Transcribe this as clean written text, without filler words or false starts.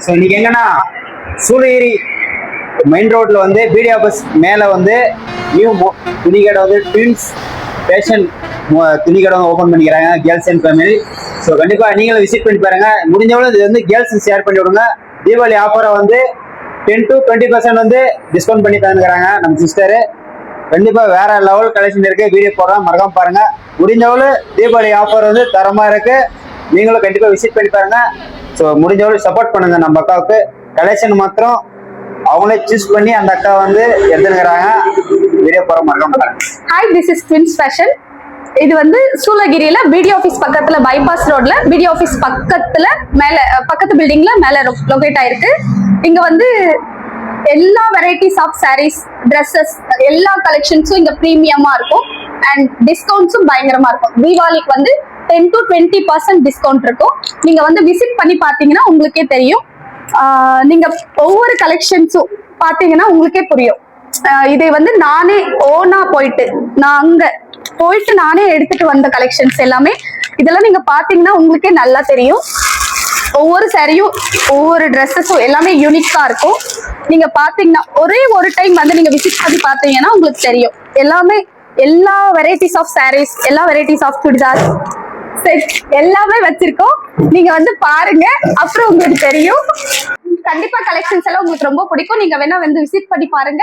So இன்னைக்கு எங்கன்னா Shoolagiri main ரோட்ல வந்து பிடி ஆபீஸ் மேல வந்து நியூ துணிக்கடை வந்து ட்வின்ஸ் ஃபேஷன் துணிக்கடை வந்து ஓப்பன் பண்ணிக்கிறாங்க கேர்ள்ஸ் அண்ட் ஃபேமிலி. ஸோ கண்டிப்பா நீங்களும் விசிட் பண்ணி பாருங்க. முடிஞ்சவளவு இது வந்து கேர்ள்ஸ் ஷேர் பண்ணி விடுங்க. தீபாவளி ஆஃபரை வந்து 10 to 20% வந்து டிஸ்கவுண்ட் பண்ணி தந்துக்கிறாங்க நம்ம சிஸ்டரு. கண்டிப்பா வேற லெவல் கலெக்ஷன் இருக்கு. வீடியோ போடுறோம், மறக்காம பாருங்க. முடிஞ்சவளவு தீபாவளி ஆஃபர் வந்து தரமா இருக்கு. நீங்களும் கண்டிப்பா விசிட் பண்ணி பாருங்க. ஸோ முடிஞ்சவளவு சப்போர்ட் பண்ணுங்க நம்ம அக்காவுக்கு. கலெக்ஷன் மாத்திரம் அவங்களே சூஸ் பண்ணி அந்த அக்கா வந்து எடுத்துக்கிறாங்க. வீடியோ போற மறக்காம பாருங்க. Hi, this is twins fashion. இது வந்து சூளகிரியில பிடி ஆபீஸ் பக்கத்துல பைபாஸ் ரோட்ல பிடி ஆபீஸ் பக்கத்துல மேல பக்கத்து பில்டிங்ல மேல லொகேட் ஆயிருக்கு. இங்க வந்து எல்லா வெரைட்டிஸ் ஆஃப் சாரீஸ், ட்ரெஸ்ஸஸ், எல்லா கலெக்ஷன்ஸும் இங்க பிரீமியமா இருக்கும். அண்ட் டிஸ்கவுண்ட்ஸும் பயங்கரமா இருக்கும். தீபாவளிக்கு வந்து 10 to 20% டிஸ்கவுண்ட் இருக்கும். நீங்க வந்து விசிட் பண்ணி பாத்தீங்கன்னா உங்களுக்கே தெரியும். நீங்க ஒவ்வொரு கலெக்ஷன்ஸும் பாத்தீங்கன்னா உங்களுக்கே புரியும். இதை வந்து நானே ஓனா போயிட்டு நானே எடுத்துட்டு வந்த கலெக்ஷன்ஸ் எல்லாமே இதெல்லாம் நீங்க பாத்தீங்கன்னா உங்களுக்கே நல்லா தெரியும். ஒவ்வொரு சாரியும் ஒவ்வொரு ட்ரெஸ்ஸஸும் எல்லாமே யூனிக்கா இருக்கும். நீங்க பாத்தீங்கன்னா ஒரே ஒரு டைம் வந்து நீங்க விசிட் பண்ணி பாத்தீங்கன்னா உங்களுக்கு தெரியும். எல்லா வெரைட்டிஸ் ஆஃப் சாரீஸ், எல்லா வெரைட்டிஸ் ஆஃப் சுடிதார் செட் எல்லாமே வச்சிருக்கோம். நீங்க வந்து பாருங்க, அப்புறம் உங்களுக்கு தெரியும். கண்டிப்பா கலெக்ஷன்ஸ் எல்லாம் உங்களுக்கு ரொம்ப பிடிக்கும். நீங்க வேணா வந்து விசிட் பண்ணி பாருங்க.